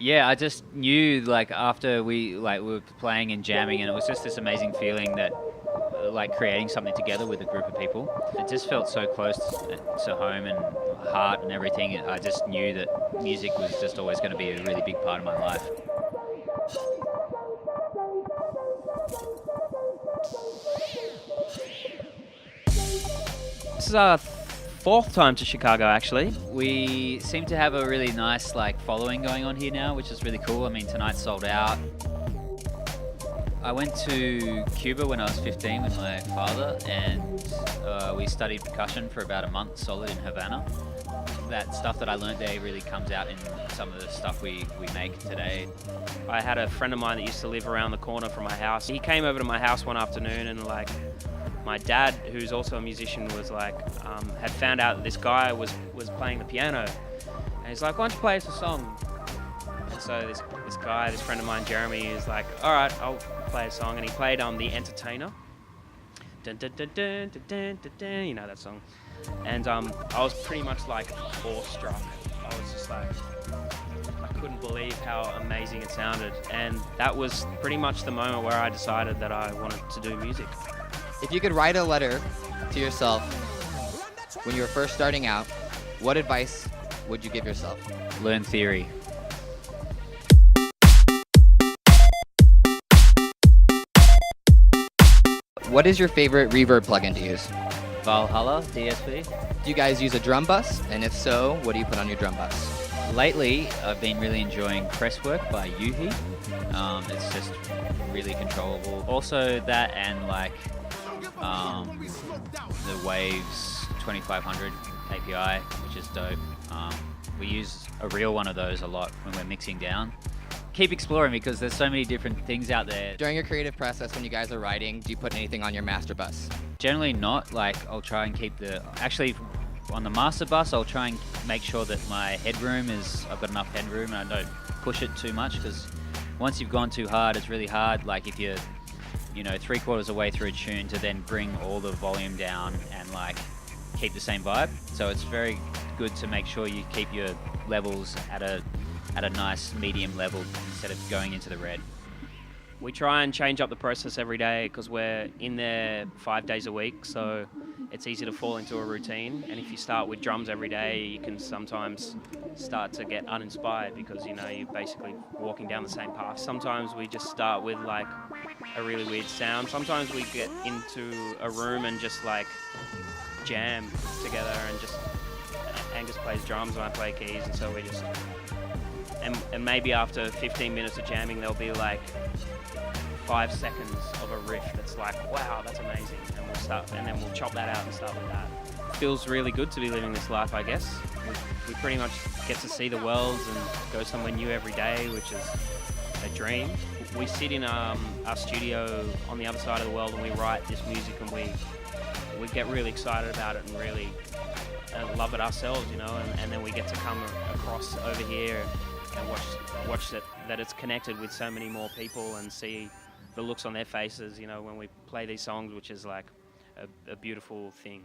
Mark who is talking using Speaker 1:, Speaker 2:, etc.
Speaker 1: Yeah, I just knew like after we were playing and jamming, and it was just this amazing feeling that like creating something together with a group of people. It just felt so close to home and heart and everything. I just knew that music was just always going to be a really big part of my life.
Speaker 2: This is our fourth time to Chicago, actually.
Speaker 1: We seem to have a really nice like following going on here now, which is really cool. I mean, tonight sold out. I went to Cuba when I was 15 with my father, and we studied percussion for about a month solid in Havana. That stuff that I learned there really comes out in some of the stuff we make today.
Speaker 2: I had a friend of mine that used to live around the corner from my house. He came over to my house one afternoon, and like my dad, who's also a musician, was like had found out that this guy was playing the piano, and he's like, "Why don't you play us a song?" And so this guy, this friend of mine, Jeremy, is like, "All right, I'll play a song," and he played The Entertainer. Dun, dun, dun, dun, dun, dun, dun, dun, you know that song. And I was pretty much like awestruck. I was just like, I couldn't believe how amazing it sounded. And that was pretty much the moment where I decided that I wanted to do music.
Speaker 3: If you could write a letter to yourself when you were first starting out, what advice would you give yourself?
Speaker 1: Learn theory.
Speaker 3: What is your favorite reverb plugin to use?
Speaker 1: Valhalla DSP.
Speaker 3: Do you guys use a drum bus? And if so, what do you put on your drum bus?
Speaker 1: Lately, I've been really enjoying Presswork by Yuhi. It's just really controllable. Also that and like the Waves 2500 API, which is dope. We use a real one of those a lot when we're mixing down. Keep exploring because there's so many different things out there.
Speaker 3: During your creative process when you guys are writing, do you put anything on your master bus?
Speaker 1: Generally not. Like I'll try and keep actually on the master bus I'll try and make sure that my headroom I've got enough headroom and I don't push it too much, because once you've gone too hard it's really hard, like if you're 3/4 of the way through a tune to then bring all the volume down and like keep the same vibe. So it's very good to make sure you keep your levels at a nice medium level instead of going into the red.
Speaker 2: We try and change up the process every day because we're in there 5 days a week, so it's easy to fall into a routine. And if you start with drums every day, you can sometimes start to get uninspired because you're basically walking down the same path. Sometimes we just start with like a really weird sound. Sometimes we get into a room and just like jam together, and just Angus plays drums and I play keys, and so we just and maybe after 15 minutes of jamming there'll be like 5 seconds of a riff that's like, wow, that's amazing, and then we'll chop that out and start with that. It feels really good to be living this life, I guess. We pretty much get to see the world and go somewhere new every day, which is a dream. We sit in our studio on the other side of the world and we write this music, and we get really excited about it and really love it ourselves, and then we get to come across over here and watch that it's connected with so many more people and see the looks on their faces, when we play these songs, which is like a beautiful thing.